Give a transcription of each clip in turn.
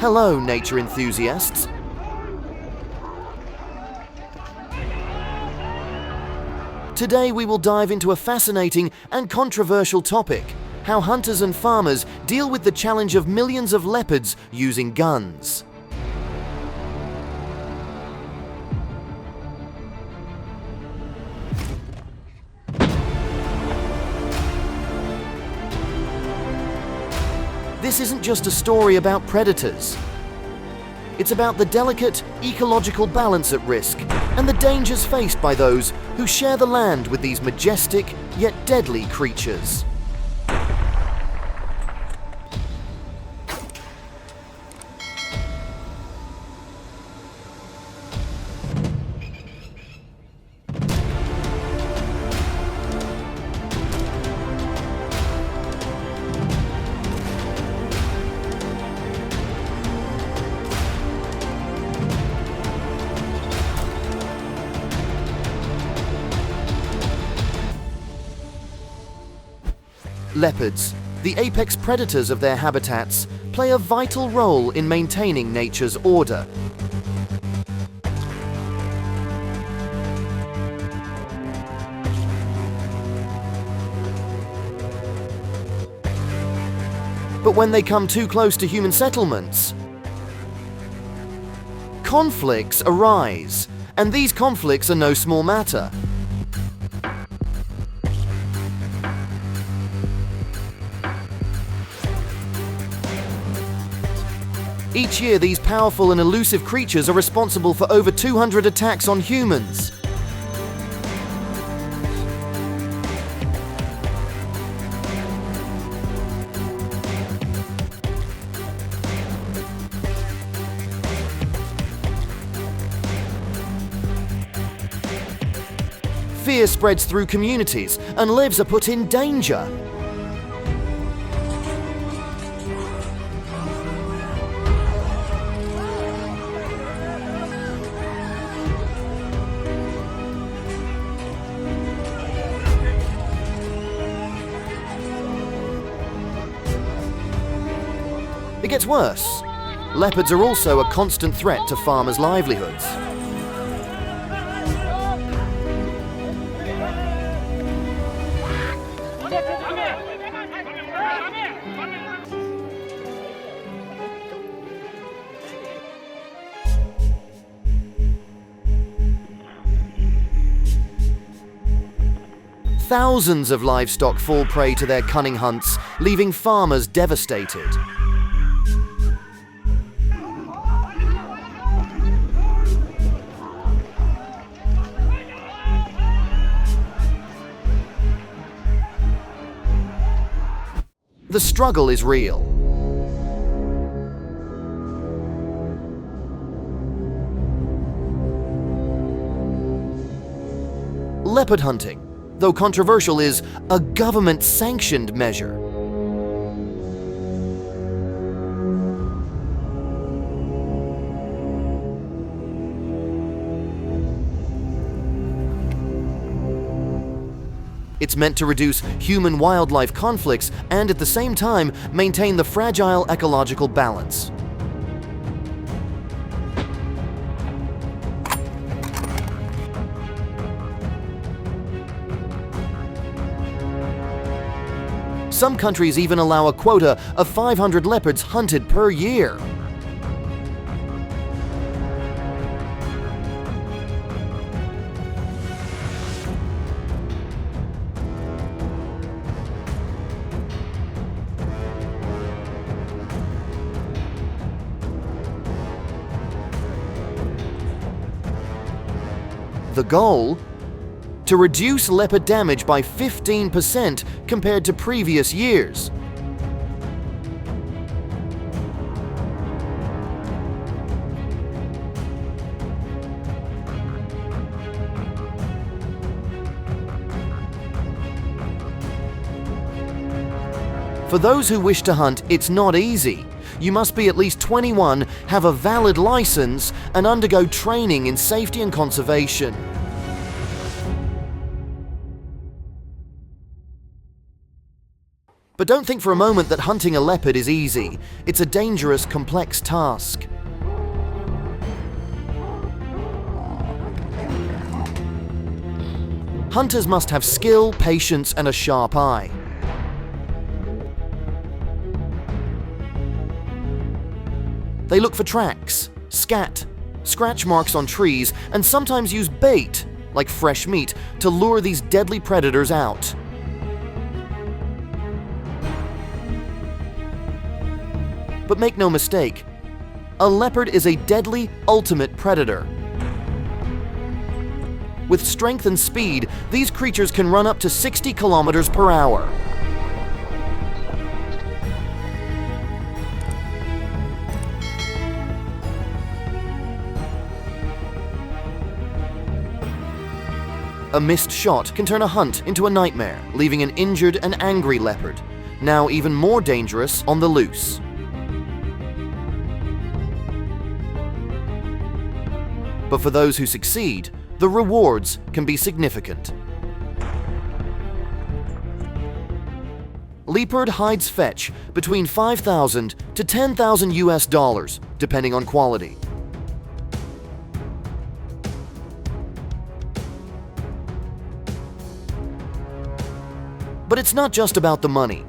Hello, nature enthusiasts. Today we will dive into a fascinating and controversial topic: how hunters and farmers deal with the challenge of millions of leopards using guns. This isn't just a story about predators. It's about the delicate ecological balance at risk and the dangers faced by those who share the land with these majestic yet deadly creatures. Leopards, the apex predators of their habitats, play a vital role in maintaining nature's order. But when they come too close to human settlements, conflicts arise, and these conflicts are no small matter. Each year, these powerful and elusive creatures are responsible for over 200 attacks on humans. Fear spreads through communities, and lives are put in danger. It gets worse. Leopards are also a constant threat to farmers' livelihoods. Thousands of livestock fall prey to their cunning hunts, leaving farmers devastated. The struggle is real. Leopard hunting, though controversial, is a government-sanctioned measure. It's meant to reduce human-wildlife conflicts and, at the same time, maintain the fragile ecological balance. Some countries even allow a quota of 500 leopards hunted per year. The goal? To reduce leopard damage by 15% compared to previous years. For those who wish to hunt, it's not easy. You must be at least 21, have a valid license, and undergo training in safety and conservation. But don't think for a moment that hunting a leopard is easy. It's a dangerous, complex task. Hunters must have skill, patience, and a sharp eye. They look for tracks, scat, scratch marks on trees, and sometimes use bait, like fresh meat, to lure these deadly predators out. But make no mistake, a leopard is a deadly, ultimate predator. With strength and speed, these creatures can run up to 60 kilometers per hour. A missed shot can turn a hunt into a nightmare, leaving an injured and angry leopard, now even more dangerous on the loose. But for those who succeed, the rewards can be significant. Leopard hides fetch between $5,000 to $10,000 US, depending on quality. But it's not just about the money.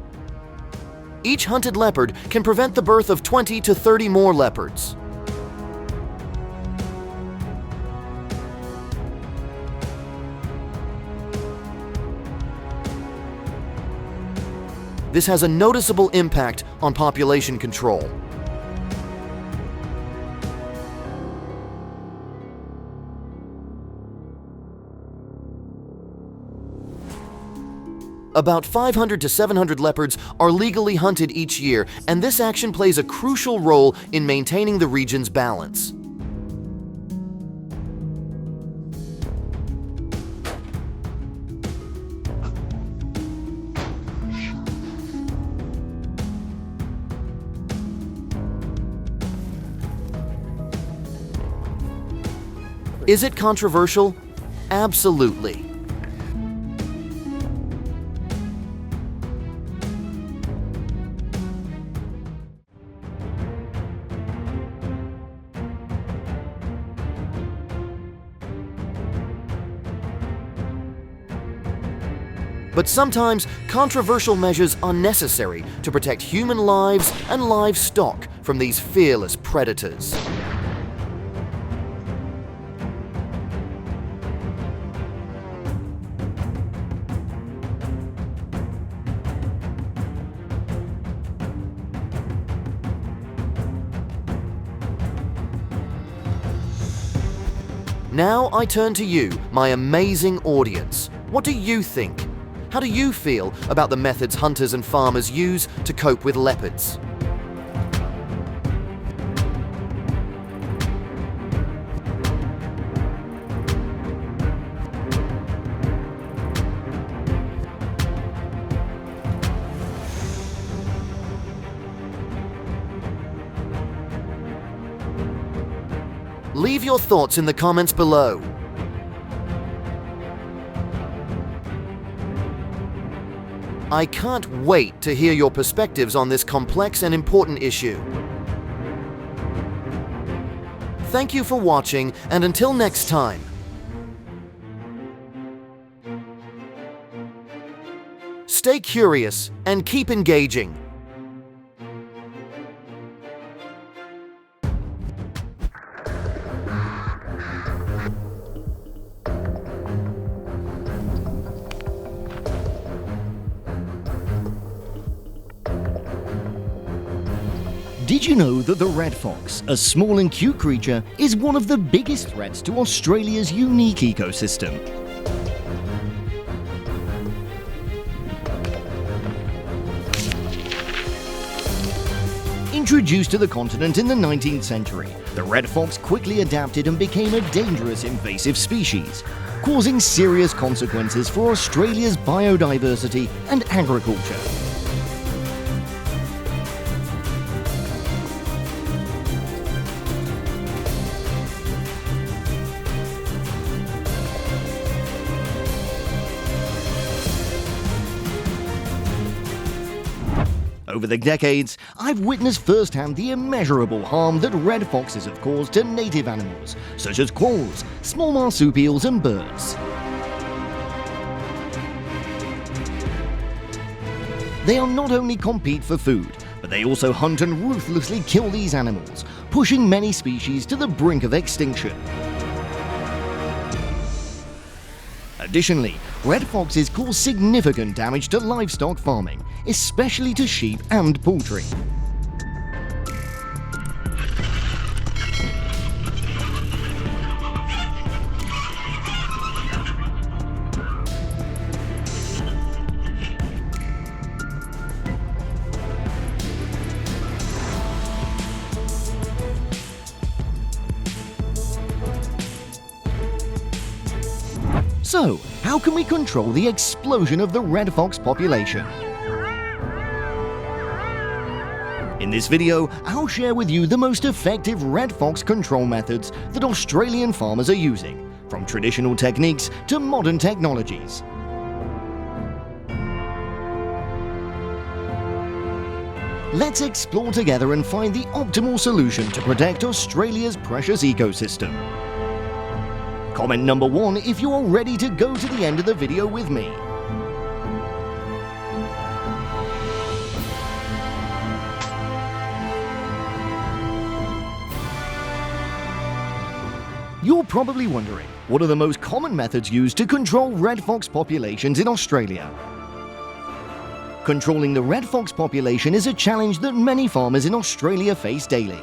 Each hunted leopard can prevent the birth of 20 to 30 more leopards. This has a noticeable impact on population control. About 500 to 700 leopards are legally hunted each year, and this action plays a crucial role in maintaining the region's balance. Is it controversial? Absolutely. But sometimes controversial measures are necessary to protect human lives and livestock from these fearless predators. Now I turn to you, my amazing audience. What do you think? How do you feel about the methods hunters and farmers use to cope with leopards? Leave your thoughts in the comments below. I can't wait to hear your perspectives on this complex and important issue. Thank you for watching, and until next time. Stay curious and keep engaging. Did you know that the red fox, a small and cute creature, is one of the biggest threats to Australia's unique ecosystem? Introduced to the continent in the 19th century, the red fox quickly adapted and became a dangerous invasive species, causing serious consequences for Australia's biodiversity and agriculture. Over the decades, I've witnessed firsthand the immeasurable harm that red foxes have caused to native animals, such as quolls, small marsupials and birds. They not only compete for food, but they also hunt and ruthlessly kill these animals, pushing many species to the brink of extinction. Additionally, red foxes cause significant damage to livestock farming, especially to sheep and poultry. So, how can we control the explosion of the red fox population? In this video, I'll share with you the most effective red fox control methods that Australian farmers are using, from traditional techniques to modern technologies. Let's explore together and find the optimal solution to protect Australia's precious ecosystem. Comment number 1 if you're ready to go to the end of the video with me. You're probably wondering, what are the most common methods used to control red fox populations in Australia? Controlling the red fox population is a challenge that many farmers in Australia face daily.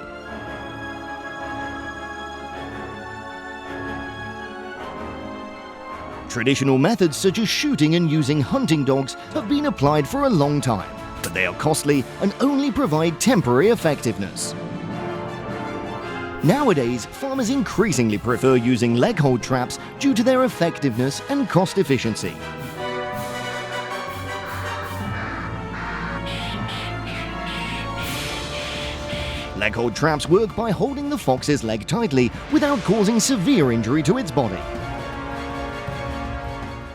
Traditional methods such as shooting and using hunting dogs have been applied for a long time, but they are costly and only provide temporary effectiveness. Nowadays, farmers increasingly prefer using leg hold traps due to their effectiveness and cost efficiency. Leg hold traps work by holding the fox's leg tightly without causing severe injury to its body.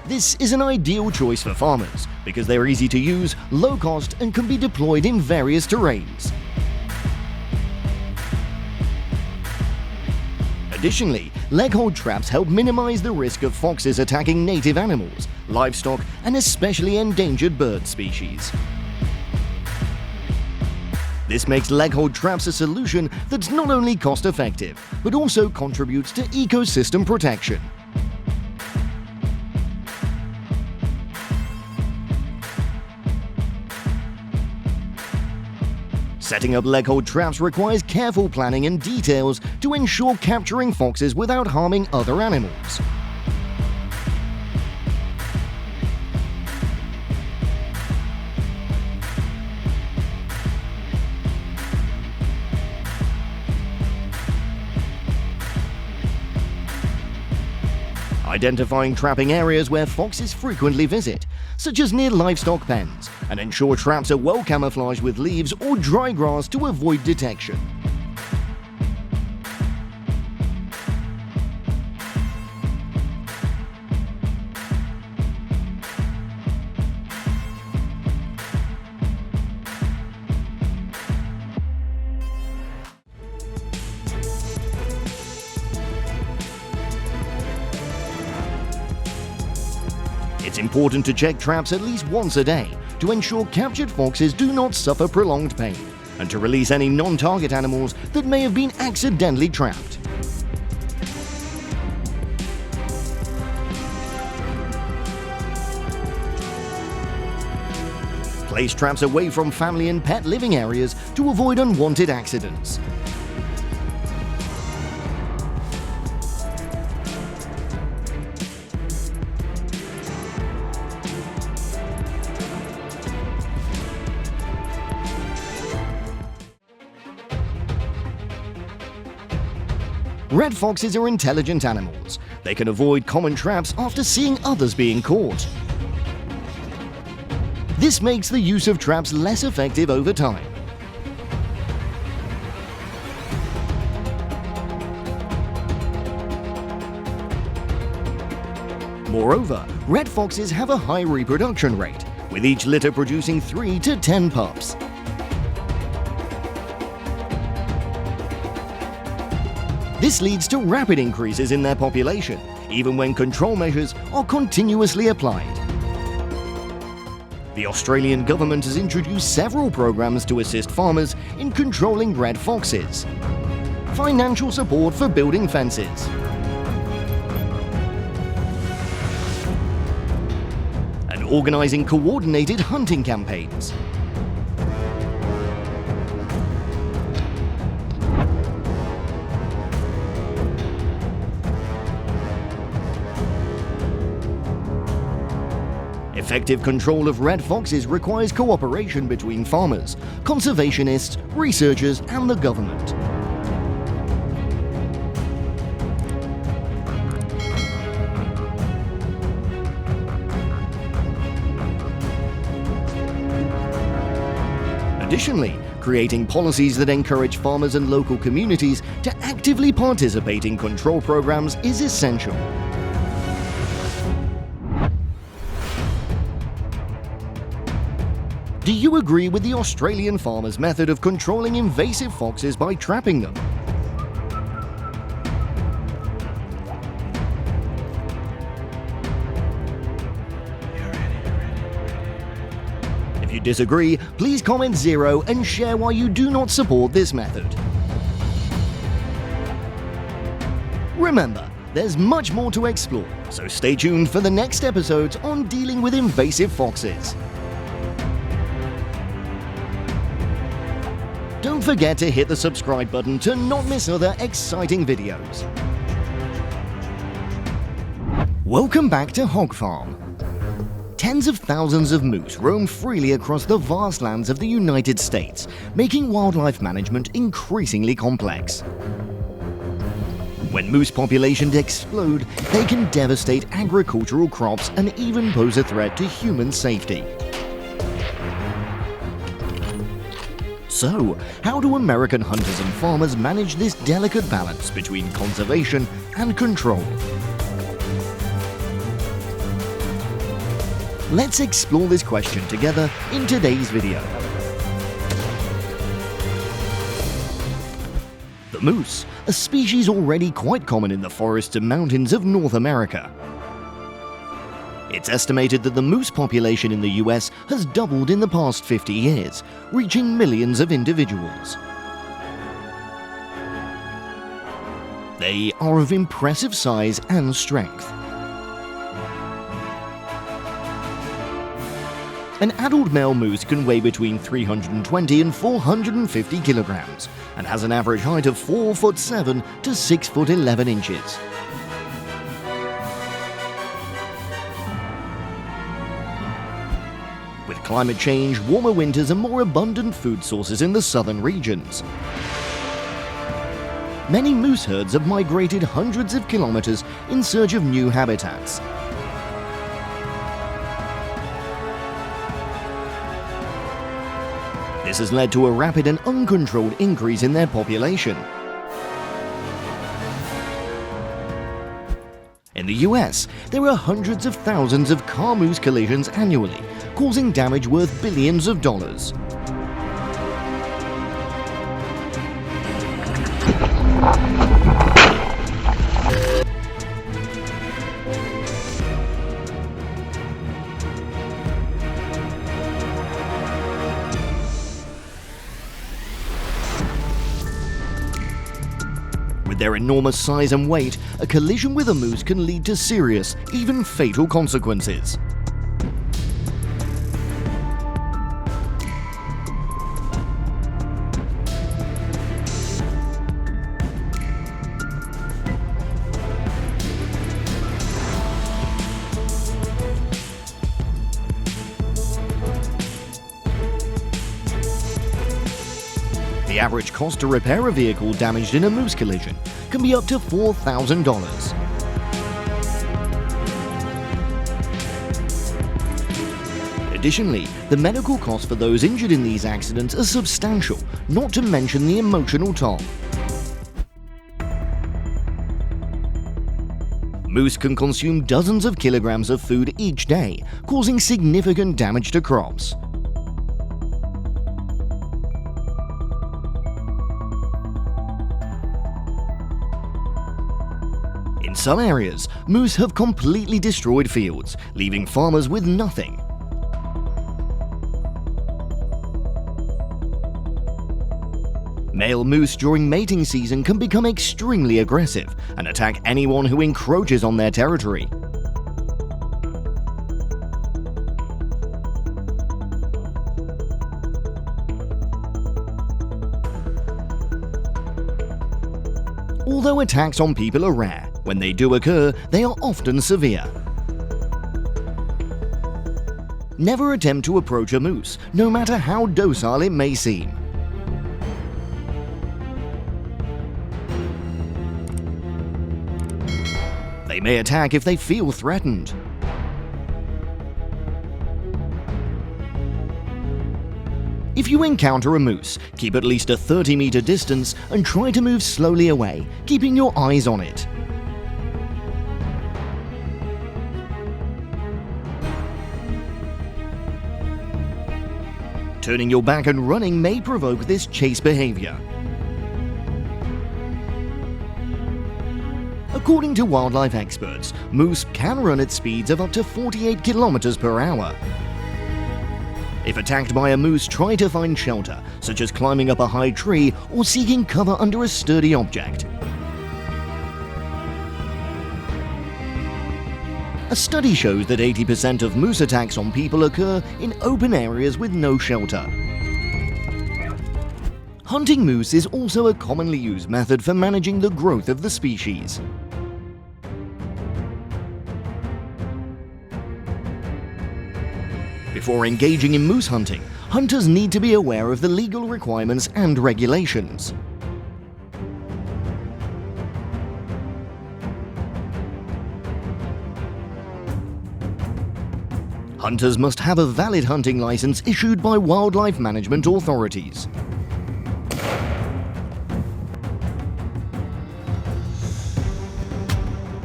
This is an ideal choice for farmers because they're easy to use, low cost, and can be deployed in various terrains. Additionally, leg hold traps help minimize the risk of foxes attacking native animals, livestock, and especially endangered bird species. This makes leg hold traps a solution that's not only cost effective, but also contributes to ecosystem protection. Setting up leg hold traps requires careful planning and details to ensure capturing foxes without harming other animals. Identifying trapping areas where foxes frequently visit, such as near livestock pens, and ensure traps are well camouflaged with leaves or dry grass to avoid detection. It's important to check traps at least once a day to ensure captured foxes do not suffer prolonged pain, and to release any non-target animals that may have been accidentally trapped. Place traps away from family and pet living areas to avoid unwanted accidents. Red foxes are intelligent animals. They can avoid common traps after seeing others being caught. This makes the use of traps less effective over time. Moreover, red foxes have a high reproduction rate, with each litter producing 3 to 10 pups. This leads to rapid increases in their population, even when control measures are continuously applied. The Australian government has introduced several programs to assist farmers in controlling red foxes. Financial support for building fences. And organising coordinated hunting campaigns. Effective control of red foxes requires cooperation between farmers, conservationists, researchers, and the government. Additionally, creating policies that encourage farmers and local communities to actively participate in control programs is essential. Do you agree with the Australian farmers' method of controlling invasive foxes by trapping them? If you disagree, please comment 0 and share why you do not support this method. Remember, there's much more to explore, so stay tuned for the next episodes on dealing with invasive foxes. Don't forget to hit the subscribe button to not miss other exciting videos. Welcome back to Hog Farm. Tens of thousands of moose roam freely across the vast lands of the United States, making wildlife management increasingly complex. When moose populations explode, they can devastate agricultural crops and even pose a threat to human safety. So, how do American hunters and farmers manage this delicate balance between conservation and control? Let's explore this question together in today's video. The moose, a species already quite common in the forests and mountains of North America. It's estimated that the moose population in the US has doubled in the past 50 years, reaching millions of individuals. They are of impressive size and strength. An adult male moose can weigh between 320 and 450 kilograms and has an average height of 4'7" to 6'11" inches. With climate change, warmer winters and more abundant food sources in the southern regions, many moose herds have migrated hundreds of kilometers in search of new habitats. This has led to a rapid and uncontrolled increase in their population. In the US, there are hundreds of thousands of car-moose collisions annually, causing damage worth billions of dollars. With their enormous size and weight, a collision with a moose can lead to serious, even fatal consequences. The average cost to repair a vehicle damaged in a moose collision can be up to $4,000. Additionally, the medical costs for those injured in these accidents are substantial, not to mention the emotional toll. Moose can consume dozens of kilograms of food each day, causing significant damage to crops. In some areas, moose have completely destroyed fields, leaving farmers with nothing. Male moose during mating season can become extremely aggressive and attack anyone who encroaches on their territory. Although attacks on people are rare, when they do occur, they are often severe. Never attempt to approach a moose, no matter how docile it may seem. They may attack if they feel threatened. If you encounter a moose, keep at least a 30-meter distance and try to move slowly away, keeping your eyes on it. Turning your back and running may provoke this chase behavior. According to wildlife experts, moose can run at speeds of up to 48 kilometers per hour. If attacked by a moose, try to find shelter, such as climbing up a high tree or seeking cover under a sturdy object. A study shows that 80% of moose attacks on people occur in open areas with no shelter. Hunting moose is also a commonly used method for managing the growth of the species. Before engaging in moose hunting, hunters need to be aware of the legal requirements and regulations. Hunters must have a valid hunting license issued by wildlife management authorities.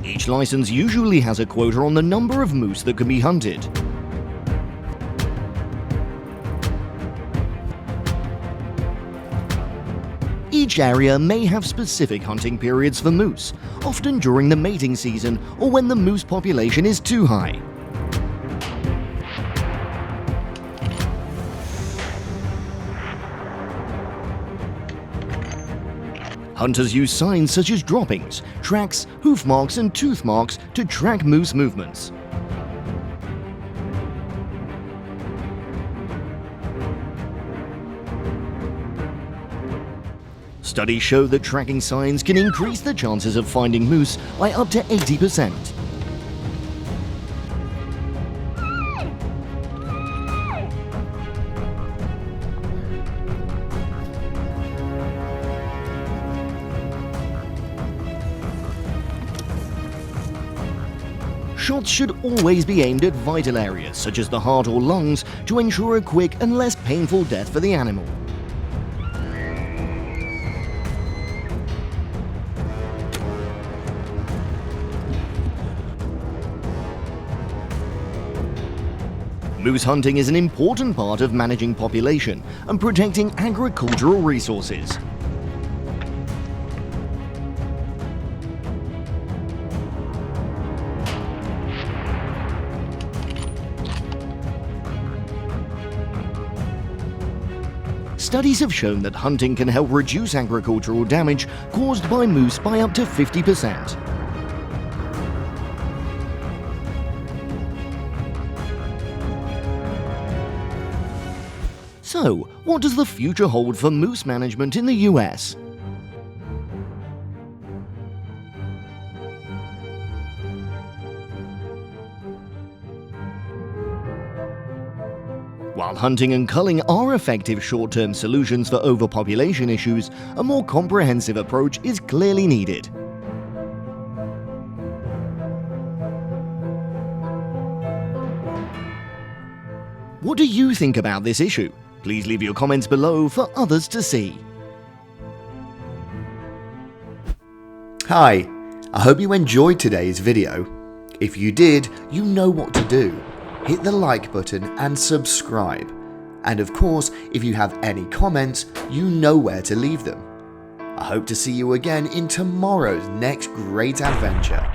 Each license usually has a quota on the number of moose that can be hunted. Each area may have specific hunting periods for moose, often during the mating season or when the moose population is too high. Hunters use signs such as droppings, tracks, hoof marks and tooth marks to track moose movements. Studies show that tracking signs can increase the chances of finding moose by up to 80%. Shots should always be aimed at vital areas such as the heart or lungs to ensure a quick and less painful death for the animal. Moose hunting is an important part of managing population and protecting agricultural resources. Studies have shown that hunting can help reduce agricultural damage caused by moose by up to 50%. So, what does the future hold for moose management in the US? While hunting and culling are effective short-term solutions for overpopulation issues, a more comprehensive approach is clearly needed. What do you think about this issue? Please leave your comments below for others to see. Hi, I hope you enjoyed today's video. If you did, you know what to do. Hit the like button and subscribe. And of course, if you have any comments, you know where to leave them. I hope to see you again in tomorrow's next great adventure.